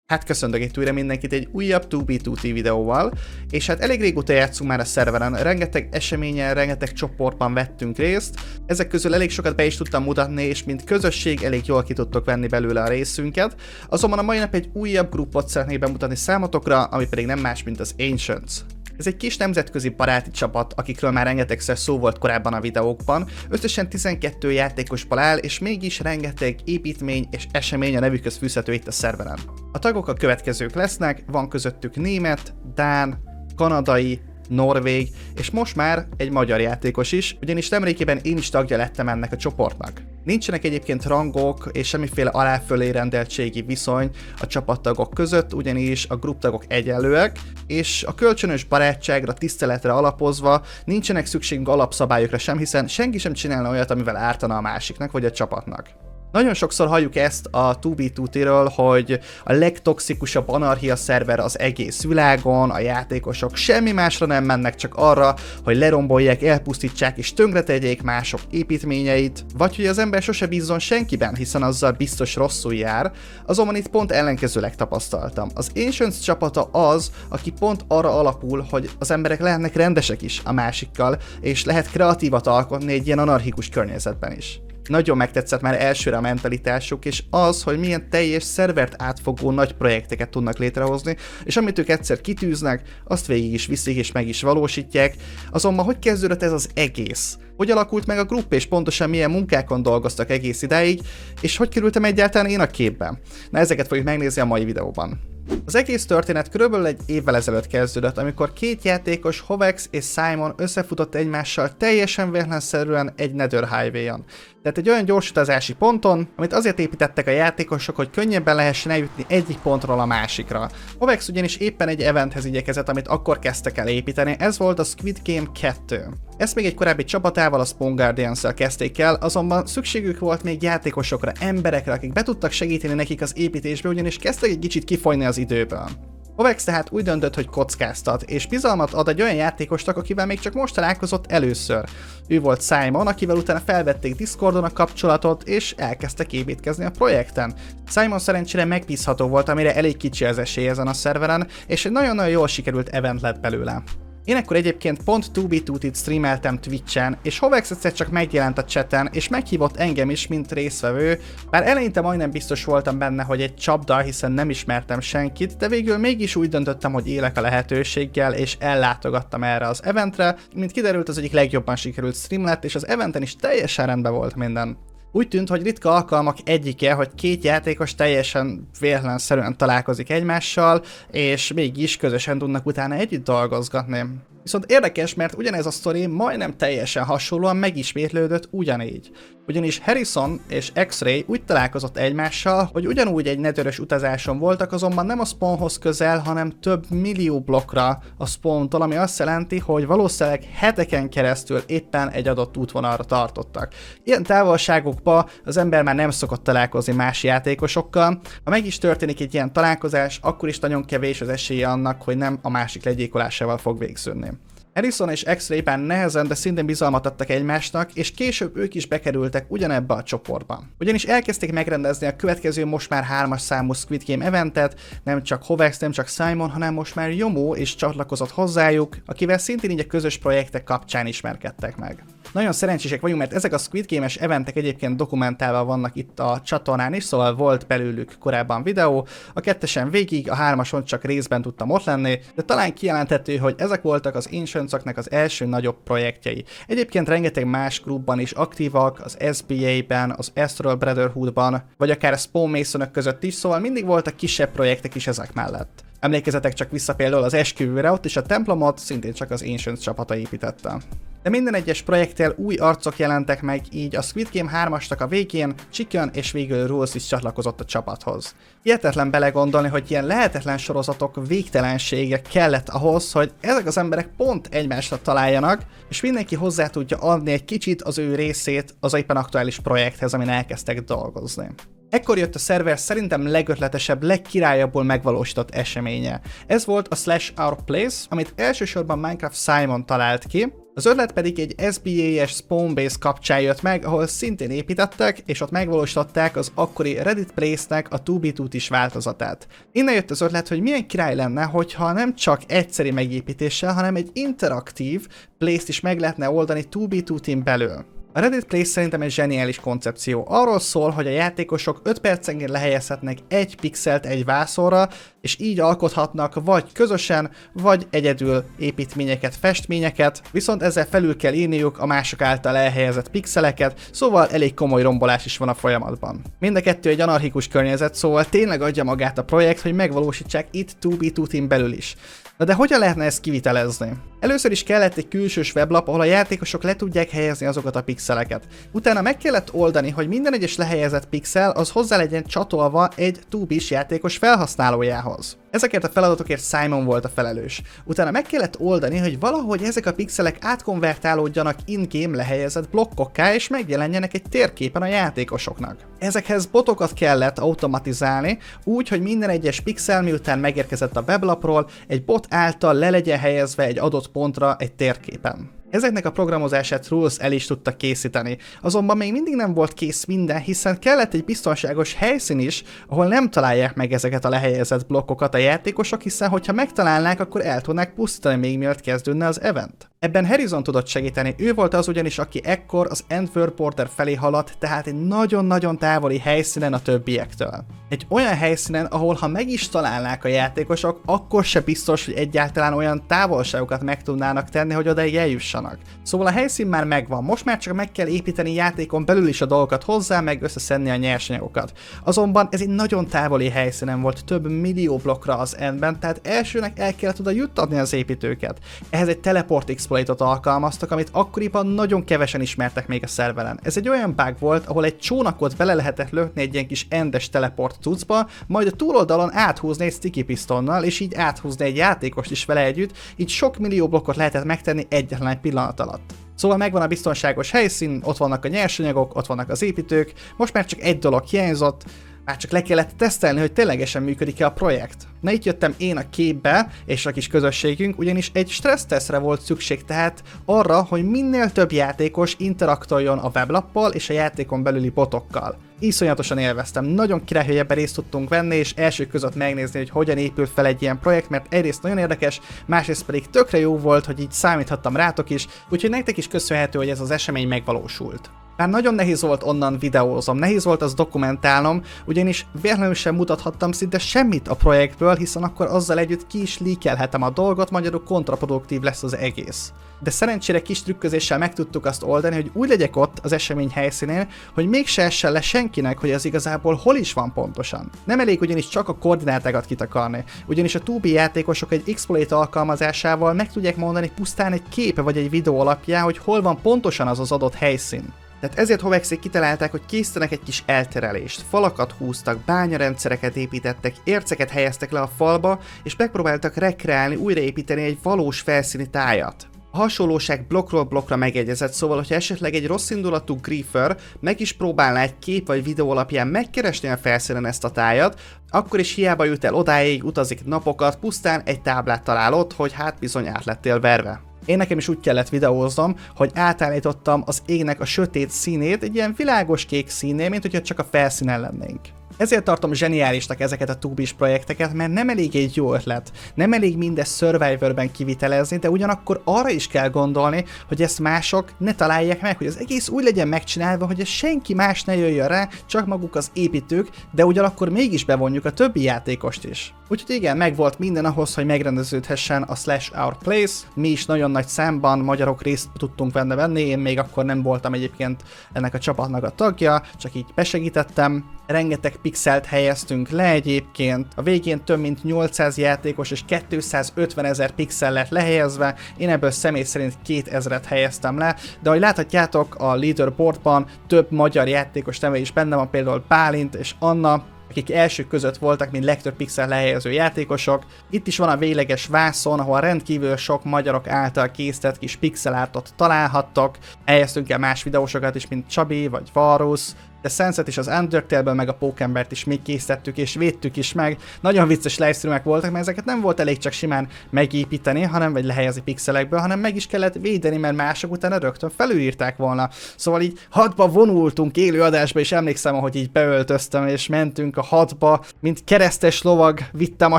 Hát köszöntök itt újra mindenkit egy újabb 2B2T videóval, és hát elég régóta játszunk már a szerveren, rengeteg eseményen, rengeteg csoportban vettünk részt, ezek közül elég sokat be is tudtam mutatni, és mint közösség elég jól ki tudtok venni belőle a részünket, azonban a mai nap egy újabb grupot szeretnék bemutatni számotokra, ami pedig nem más, mint az Ancients. Ez egy kis nemzetközi baráti csapat, akikről már rengetegszer szó volt korábban a videókban, összesen 12 játékosból áll, és mégis rengeteg építmény és esemény a nevükhöz fűzhető itt a szerveren. A tagok a következők lesznek, van közöttük német, dán, kanadai, norvég, és most már egy magyar játékos is, ugyanis nemrégiben én is tagja lettem ennek a csoportnak. Nincsenek egyébként rangok és semmiféle alá-fölé rendeltségi viszony a csapattagok között, ugyanis a gruptagok egyenlőek, és a kölcsönös barátságra, tiszteletre alapozva nincsenek szükségünk alapszabályokra sem, hiszen senki sem csinálna olyat, amivel ártana a másiknak vagy a csapatnak. Nagyon sokszor halljuk ezt a 2B2T-ről, hogy a legtoxikusabb anarchia szerver az egész világon, a játékosok semmi másra nem mennek, csak arra, hogy lerombolják, elpusztítsák és tönkretegyék mások építményeit, vagy hogy az ember sose bízzon senkiben, hiszen azzal biztos rosszul jár, azonban itt pont ellenkezőleg tapasztaltam. Az Ancients csapata az, aki pont arra alapul, hogy az emberek lehetnek rendesek is a másikkal, és lehet kreatívat alkotni egy ilyen anarchikus környezetben is. Nagyon megtetszett már elsőre a mentalitásuk, és az, hogy milyen teljes szervert átfogó nagy projekteket tudnak létrehozni, és amit ők egyszer kitűznek, azt végig is viszik és meg is valósítják. Azonban hogy kezdődött ez az egész? Hogy alakult meg a grup, és pontosan milyen munkákon dolgoztak egész idáig, és hogy kerültem egyáltalán én a képbe? Na, ezeket fogjuk megnézni a mai videóban. Az egész történet körülbelül egy évvel ezelőtt kezdődött, amikor két játékos, Hovex és Simon összefutott egymással teljesen véletlenszerűen egy Nether Highway-on. Tehát egy olyan gyorsutazási ponton, amit azért építettek a játékosok, hogy könnyebben lehessen eljutni egyik pontról a másikra. Hovex ugyanis éppen egy eventhez igyekezett, amit akkor kezdtek el építeni, ez volt a Squid Game 2. Ezt még egy korábbi csapatával, a Spawn Guardians-szel kezdték el, azonban szükségük volt még játékosokra, emberekre, akik be tudtak segíteni nekik az építésbe, ugyanis kezdtek egy kicsit kifolyni az időből. Hovex tehát úgy döntött, hogy kockáztat, és bizalmat ad egy olyan játékosnak, akivel még csak most találkozott először. Ő volt Simon, akivel utána felvették Discordon a kapcsolatot, és elkezdtek építkezni a projekten. Simon szerencsére megbízható volt, amire elég kicsi az esély ezen a szerveren, és egy nagyon-nagyon jól sikerült event lett belőle. Én ekkor egyébként pont 2B2T-t streameltem Twitchen, és Hovex egyszer csak megjelent a chaten, és meghívott engem is, mint résztvevő, bár eleinte majdnem biztos voltam benne, hogy egy csapda, hiszen nem ismertem senkit, de végül mégis úgy döntöttem, hogy élek a lehetőséggel, és ellátogattam erre az eventre, mint kiderült, az egyik legjobban sikerült stream lett, és az eventen is teljesen rendben volt minden. Úgy tűnt, hogy ritka alkalmak egyike, hogy két játékos teljesen véletlenszerűen találkozik egymással, és mégis közösen tudnak utána együtt dolgozgatni. Viszont érdekes, mert ugyanez a sztori majdnem teljesen hasonlóan megismétlődött ugyanígy. Ugyanis Harrison és X-Ray úgy találkozott egymással, hogy ugyanúgy egy netherös utazáson voltak, azonban nem a spawnhoz közel, hanem több millió blokkra a spawntól, ami azt jelenti, hogy valószínűleg heteken keresztül éppen egy adott útvonalra tartottak. Ilyen távolságokban az ember már nem szokott találkozni más játékosokkal, ha meg is történik egy ilyen találkozás, akkor is nagyon kevés az esélye annak, hogy nem a másik legyilkolásával fog végződni. Harrison és X-Ray-ben nehezen, de szintén bizalmat adtak egymásnak, és később ők is bekerültek ugyanebbe a csoportba. Ugyanis elkezdték megrendezni a következő most már 3-as számú Squid Game eventet, nem csak Hovex, nem csak Simon, hanem most már Yomo is csatlakozott hozzájuk, akivel szintén így a közös projektek kapcsán ismerkedtek meg. Nagyon szerencsések vagyunk, mert ezek a Squid Game-es eventek egyébként dokumentálva vannak itt a csatornán is, szóval volt belőlük korábban videó, a 2-esen végig, a 3-ason csak részben tudtam ott lenni, de talán kijelenthető, hogy ezek voltak az Ancients-oknak az első nagyobb projektjei. Egyébként rengeteg más klubban is aktívak, az SBA-ben, az Astral Brotherhood-ban, vagy akár a Spawn Masonok között is, szóval mindig voltak kisebb projektek is ezek mellett. Emlékezzetek csak vissza például az esküvőre, ott is a templomot szintén csak az Ancients csapata építette. De minden egyes projekttel új arcok jelentek meg, így a Squid Game 3-asnak a végén Chicken és végül Rules is csatlakozott a csapathoz. Hihetetlen belegondolni, hogy ilyen lehetetlen sorozatok végtelensége kellett ahhoz, hogy ezek az emberek pont egymásra találjanak, és mindenki hozzá tudja adni egy kicsit az ő részét az éppen aktuális projekthez, amin elkezdtek dolgozni. Ekkor jött a szerver szerintem legötletesebb, legkirályabbul megvalósított eseménye. Ez volt a Slash Our Place, amit elsősorban Minecraft Simon talált ki. Az ötlet pedig egy SBA-es Spawnbase kapcsán jött meg, ahol szintén építettek, és ott megvalósították az akkori Reddit Place-nek a 2B2-is változatát. Innen jött az ötlet, hogy milyen király lenne, hogyha nem csak egyszeri megépítéssel, hanem egy interaktív place-t is meg lehetne oldani 2B2-n belül. A Reddit Place szerintem egy zseniális koncepció. Arról szól, hogy a játékosok 5 percenként lehelyezhetnek egy pixelt egy vászonra, és így alkothatnak vagy közösen, vagy egyedül építményeket, festményeket, viszont ezzel felül kell írniuk a mások által elhelyezett pixeleket, szóval elég komoly rombolás is van a folyamatban. Mind a kettő egy anarchikus környezet, szóval tényleg adja magát a projekt, hogy megvalósítsák itt 2B2-n belül is. Na de hogyan lehetne ezt kivitelezni? Először is kellett egy külsős weblap, ahol a játékosok le tudják helyezni azokat a pixeleket. Utána meg kellett oldani, hogy minden egyes lehelyezett pixel az hozzá legyen csatolva egy 2B-s játékos felhasználójához. Ezekért a feladatokért Simon volt a felelős. Utána meg kellett oldani, hogy valahogy ezek a pixelek átkonvertálódjanak in-game lehelyezett blokkokká, és megjelenjenek egy térképen a játékosoknak. Ezekhez botokat kellett automatizálni, úgy, hogy minden egyes pixel miután megérkezett a weblapról, egy bot által le legyen helyezve egy adott pontra egy térképen. Ezeknek a programozását Rules el is tudta készíteni, azonban még mindig nem volt kész minden, hiszen kellett egy biztonságos helyszín is, ahol nem találják meg ezeket a lehelyezett blokkokat a játékosok, hiszen hogyha megtalálnák, akkor el tudnák pusztítani még mielőtt kezdődne az event. Ebben Harrison tudott segíteni, ő volt az ugyanis, aki ekkor az Antwerp Porter felé haladt, tehát egy nagyon-nagyon távoli helyszínen a többiektől. Egy olyan helyszínen, ahol ha meg is találnák a játékosok, akkor se biztos, hogy egyáltalán olyan távolságokat meg tudnának tenni, hogy odaig eljussanak. Szóval a helyszín már megvan, most már csak meg kell építeni játékon belül is a dolgokat hozzá, meg összeszedni a nyersanyagokat. Azonban ez egy nagyon távoli helyszínen volt, több millió blokkra az endben, tehát elsőnek el kellett oda juttatni az építőket. Ehhez egy teleport exploitot alkalmaztak, amit akkoriban nagyon kevesen ismertek még a szerveren. Ez egy olyan bug volt, ahol egy csónakot bele lehetett lökni egy ilyen kis endes teleport cuccba, majd a túloldalon áthúzni egy sticky pistonnal, és így áthúzni egy játékost is vele együtt, így sok millió blokkot lehetett megtenni egyetlen egy pillanat alatt. Szóval megvan a biztonságos helyszín, ott vannak a nyersanyagok, ott vannak az építők, most már csak egy dolog hiányzott, már csak le kellett tesztelni, hogy ténylegesen működik-e a projekt. Na itt jöttem én a képbe, és a kis közösségünk, ugyanis egy stressztesztre volt szükség, tehát arra, hogy minél több játékos interaktoljon a weblappal és a játékon belüli botokkal. Iszonyatosan élveztem, nagyon király, hogy ebben részt tudtunk venni, és elsők között megnézni, hogy hogyan épül fel egy ilyen projekt, mert egyrészt nagyon érdekes, másrészt pedig tökre jó volt, hogy így számíthattam rátok is, úgyhogy nektek is köszönhető, hogy ez az esemény megvalósult. Már nagyon nehéz volt onnan videózom, nehéz volt azt dokumentálnom, ugyanis véletlenül sem mutathattam szinte semmit a projektből, hiszen akkor azzal együtt ki is líkelhetem a dolgot, magyarul kontraproduktív lesz az egész. De szerencsére kis trükközéssel meg tudtuk azt oldani, hogy úgy legyek ott az esemény helyszínén, hogy mégse essen le senkinek, hogy az igazából hol is van pontosan. Nem elég ugyanis csak a koordinátákat kitakarni, ugyanis a 2B játékosok egy exploit alkalmazásával meg tudják mondani pusztán egy kép vagy egy videó alapján, hogy hol van pontosan az az adott helyszín. Tehát ezért Hovexék kitalálták, hogy készítenek egy kis elterelést, falakat húztak, bányarendszereket építettek, érceket helyeztek le a falba, és megpróbáltak rekreálni, újraépíteni egy valós felszíni tájat. A hasonlóság blokkról blokkra megegyezett, szóval, hogyha esetleg egy rosszindulatú griefer meg is próbálná egy kép vagy videó alapján megkeresni a felszínen ezt a tájat, akkor is hiába jut el odáig, utazik napokat, pusztán egy táblát talál ott, hogy hát bizony át lettél verve. Én nekem is úgy kellett videóznom, hogy átállítottam az égnek a sötét színét egy ilyen világos kék színné, mint hogyha csak a felszínen lennénk. Ezért tartom zseniálisnak ezeket a 2B-s projekteket, mert nem elég egy jó ötlet, nem elég mindezt Survivorben kivitelezni, de ugyanakkor arra is kell gondolni, hogy ezt mások ne találják meg, hogy az egész úgy legyen megcsinálva, hogy senki más ne jöjjön rá, csak maguk az építők, de ugyanakkor mégis bevonjuk a többi játékost is. Úgyhogy igen, megvolt minden ahhoz, hogy megrendeződhessen a Slash Our Place, mi is nagyon nagy számban magyarok részt tudtunk benne venni, én még akkor nem voltam egyébként ennek a csapatnak a tagja, csak így besegítettem. Rengeteg pixelt helyeztünk le egyébként, a végén több mint 800 játékos és 250 000 pixel lett lehelyezve, én ebből személy szerint 2000-et helyeztem le, de ahogy láthatjátok a leaderboardban több magyar játékos neve is benne van, például Bálint és Anna, akik elsők között voltak, mint legtöbb pixel lehelyező játékosok. Itt is van a végleges vászon, ahol rendkívül sok magyarok által készített kis pixel artot találhattok. Helyeztünk el más videósokat is, mint Csabi vagy Varus, de Sunset is az Undertale-ből, meg a Pókembert is még készítettük és védtük is meg. Nagyon vicces livestreamek voltak, mert ezeket nem volt elég csak simán megépíteni, hanem vagy lehelyezni pixelekből, hanem meg is kellett védeni, mert mások utána rögtön felülírták volna. Szóval így hadba vonultunk élő adásba, és emlékszem, hogy így beöltöztem, és mentünk a hadba, mint keresztes lovag, vittem a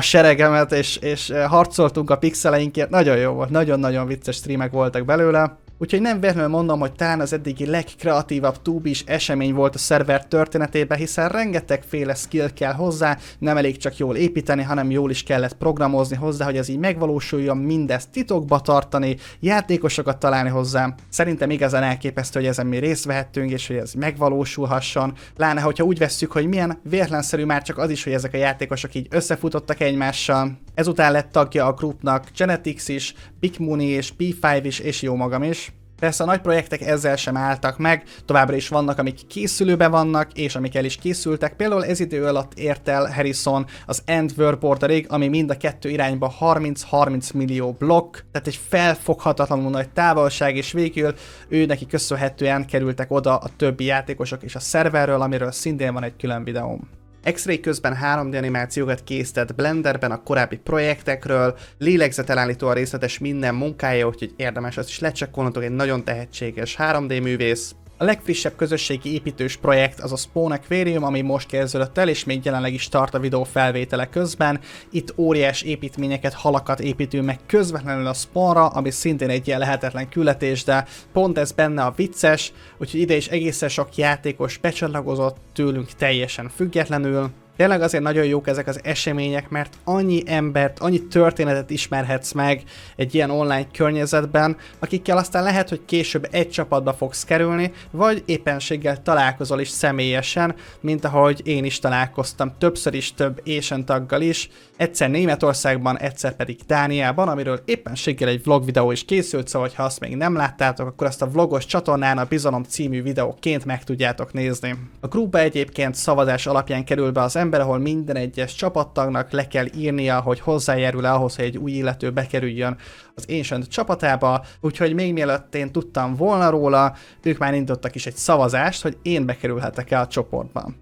seregemet, és harcoltunk a pixeleinkért. Nagyon jó volt, nagyon-nagyon vicces streamek voltak belőle. Úgyhogy nem véletlenül mondom, hogy talán az eddigi legkreatívabb 2B-s esemény volt a szerver történetében, hiszen rengetegféle skill kell hozzá, nem elég csak jól építeni, hanem jól is kellett programozni hozzá, hogy ez így megvalósuljon, mindezt titokba tartani, játékosokat találni hozzá. Szerintem igazán elképesztő, hogy ezen mi részt vehettünk, és hogy ez megvalósulhasson. Pláne, hogyha úgy vesszük, hogy milyen véletlenszerű már csak az is, hogy ezek a játékosok így összefutottak egymással. Ezután lett tagja a groupnak Genetics is, Big Mooney és P5 is, és jó magam is. Persze a nagy projektek ezzel sem álltak meg, továbbra is vannak, amik készülőben vannak, és amik el is készültek. Például ez idő alatt ért el Harrison az End World Borderig, ami mind a kettő irányba 30-30 millió blokk, tehát egy felfoghatatlanul nagy távolság, és végül ő neki köszönhetően kerültek oda a többi játékosok és a szerverről, amiről szintén van egy külön videóm. X-Ray közben 3D animációkat készített Blenderben a korábbi projektekről, lélegzetelállító a részletes minden munkája, úgyhogy érdemes azt is lecsekkolnotok, egy nagyon tehetséges 3D művész. A legfrissebb közösségi építős projekt az a Spawn Aquarium, ami most kezdődött el, és még jelenleg is tart a videó felvétele közben. Itt óriás építményeket, halakat építünk meg közvetlenül a spawnra, ami szintén egy ilyen lehetetlen küldetés, de pont ez benne a vicces, úgyhogy ide is egészen sok játékos becsatlakozott tőlünk teljesen függetlenül. Tényleg azért nagyon jók ezek az események, mert annyi embert, annyi történetet ismerhetsz meg egy ilyen online környezetben, akikkel aztán lehet, hogy később egy csapatba fogsz kerülni, vagy éppenséggel találkozol is személyesen, mint ahogy én is találkoztam többször is több Asian taggal is, egyszer Németországban, egyszer pedig Dániában, amiről éppenséggel egy vlog videó is készült, szóval ha azt még nem láttátok, akkor azt a vlogos csatornán a Bizalom című videóként meg tudjátok nézni. A groupba egyébként szavazás alapján kerül be az ember, ahol minden egyes csapattagnak le kell írnia, hogy hozzájárul-e ahhoz, hogy egy új illető bekerüljön az Ancient csapatába, úgyhogy még mielőtt én tudtam volna róla, ők már indítottak is egy szavazást, hogy én bekerülhetek-e a csoportba.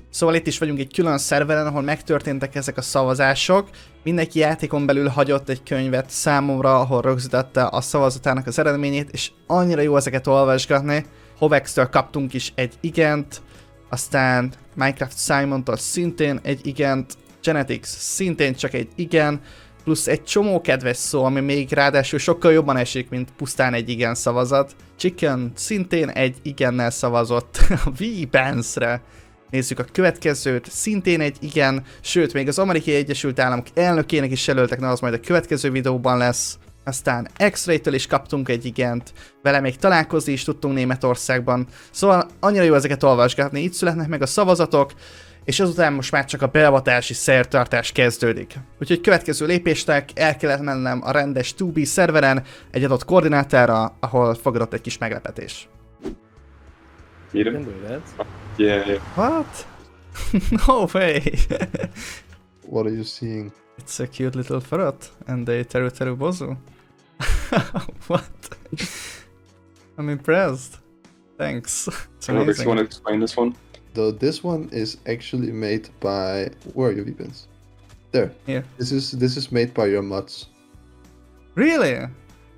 Szóval itt is vagyunk egy külön szerveren, ahol megtörténtek ezek a szavazások. Mindenki játékon belül hagyott egy könyvet számomra, ahol rögzítette a szavazatának az eredményét, és annyira jó ezeket olvasgatni. Hovex-től kaptunk is egy igent, aztán Minecraft Simontól szintén egy igent, Genetics szintén csak egy igen, plusz egy csomó kedves szó, ami még ráadásul sokkal jobban esik, mint pusztán egy igen szavazat. Chicken szintén egy igennel szavazott a V-Bands-re. Nézzük a következőt, szintén egy igen, sőt, még az Amerikai Egyesült Államok elnökének is jelöltek, na az majd a következő videóban lesz. Aztán X-Ray-től is kaptunk egy igent, vele még találkozni is tudtunk Németországban, szóval annyira jó ezeket olvasgatni, itt születnek meg a szavazatok, és azután most már csak a beavatási szertartás kezdődik. Úgyhogy következő lépésnek el kellett mennem a rendes 2B szerveren egy adott koordinátára, ahol fogadott egy kis meglepetés. Meet him? Can do that. Yeah. What? No way! What are you seeing? It's a cute little ferret, and they teru bozu. What? I'm impressed. Thanks. It's I don't know if amazing. you want to explain this one. Though this one is actually made by, where are your weapons? There. Here. This is made by your mods. Really?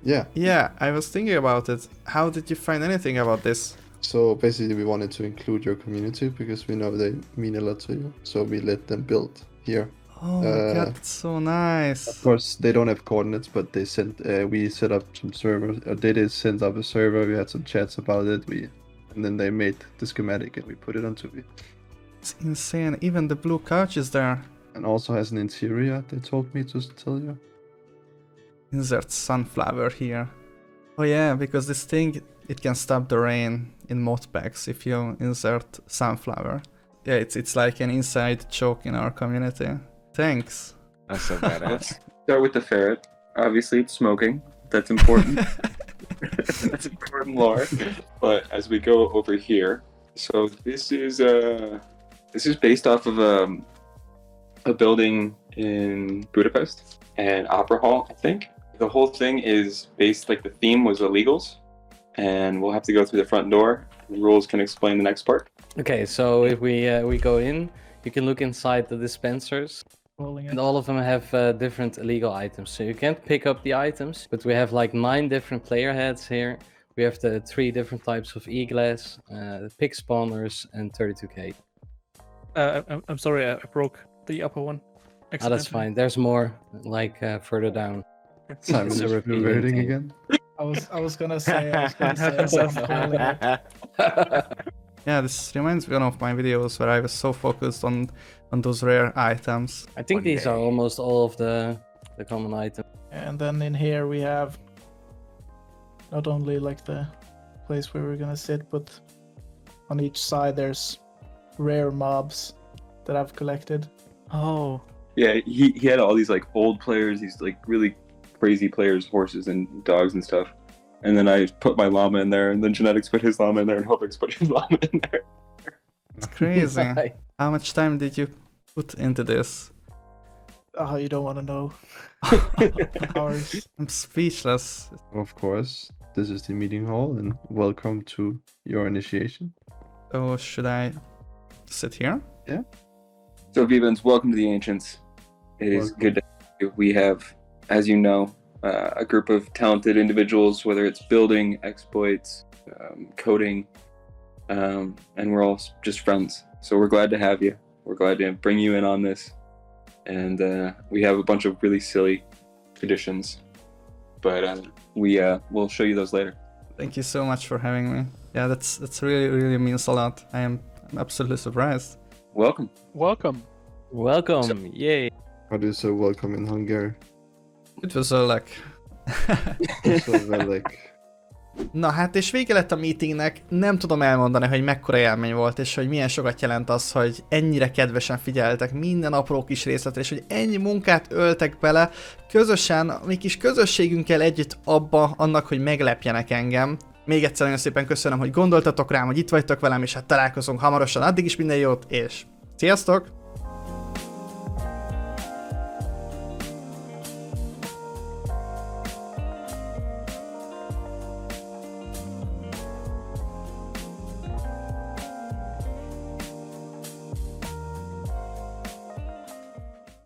Yeah. Yeah, I was thinking about it. How did you find anything about this? So basically we wanted to include your community because we know they mean a lot to you. So we let them build here. Oh my god, that's so nice. Of course, they don't have coordinates, but they sent. We set up some servers. They did send up a server. We had some chats about it. And then they made the schematic and we put it on Tubi. It's insane. Even the blue couch is there. And also has an interior. They told me to tell you. Insert sunflower here. Oh yeah, because this thing, it can stop the rain in mod packs if you insert sunflower. Yeah, it's like an inside joke in our community. Thanks. That's so badass. Start with the ferret. Obviously, it's smoking. That's important. That's important lore. But as we go over here, so this is based off of a building in Budapest, an opera hall, I think. The whole thing is based, like the theme was illegals, and we'll have to go through the front door. The rules can explain the next part. Okay, so if we go in, you can look inside the dispensers, Rolling and it. all of them have different illegal items. So you can't pick up the items, but we have like 9 different player heads here. We have the 3 different types of e-glass, pig spawners, and 32k. I'm sorry, I broke the upper one. Oh, that's accidentally. fine. There's more, like further down. Simon It's a is repeating reverting thing. again. I was gonna say Have yourself a rolling it. Yeah, this reminds me of my videos where I was so focused on those rare items. I think One these are day. almost all of the common items. And then in here we have not only like the place where we're gonna sit, but on each side there's rare mobs that I've collected. Oh, Yeah, he had all these like old players, these like really crazy players, horses and dogs and stuff. And then I put my llama in there, and then Genetics put his llama in there, and Hopix put his llama in there. It's crazy. How much time did you put into this? Oh, you don't want to know. Hours. I'm speechless. Of course, this is the meeting hall, and welcome to your initiation. So should I sit here? So Vivens, welcome to the Ancients. It is Welcome. good to have you. We have, as you know, a group of talented individuals, whether it's building, exploits, coding, and we're all just friends. So we're glad to have you. We're glad to bring you in on this. And we have a bunch of really silly traditions, but we'll show you those later. Thank you so much for having me. Yeah, that's really means a lot. I'm absolutely surprised. Welcome. welcome. Welcome! Yay! How do you say welcome in Hungary? Üdvözöllek! Velek. Na hát, és vége lett a meetingnek, nem tudom elmondani, hogy mekkora élmény volt, és hogy milyen sokat jelent az, hogy ennyire kedvesen figyeltek minden apró kis részletre, és hogy ennyi munkát öltek bele, közösen, a mi kis közösségünkkel együtt abba, annak, hogy meglepjenek engem. Még egyszer nagyon szépen köszönöm, hogy gondoltatok rám, hogy itt vagytok velem, és hát találkozunk hamarosan, addig is minden jót, és sziasztok!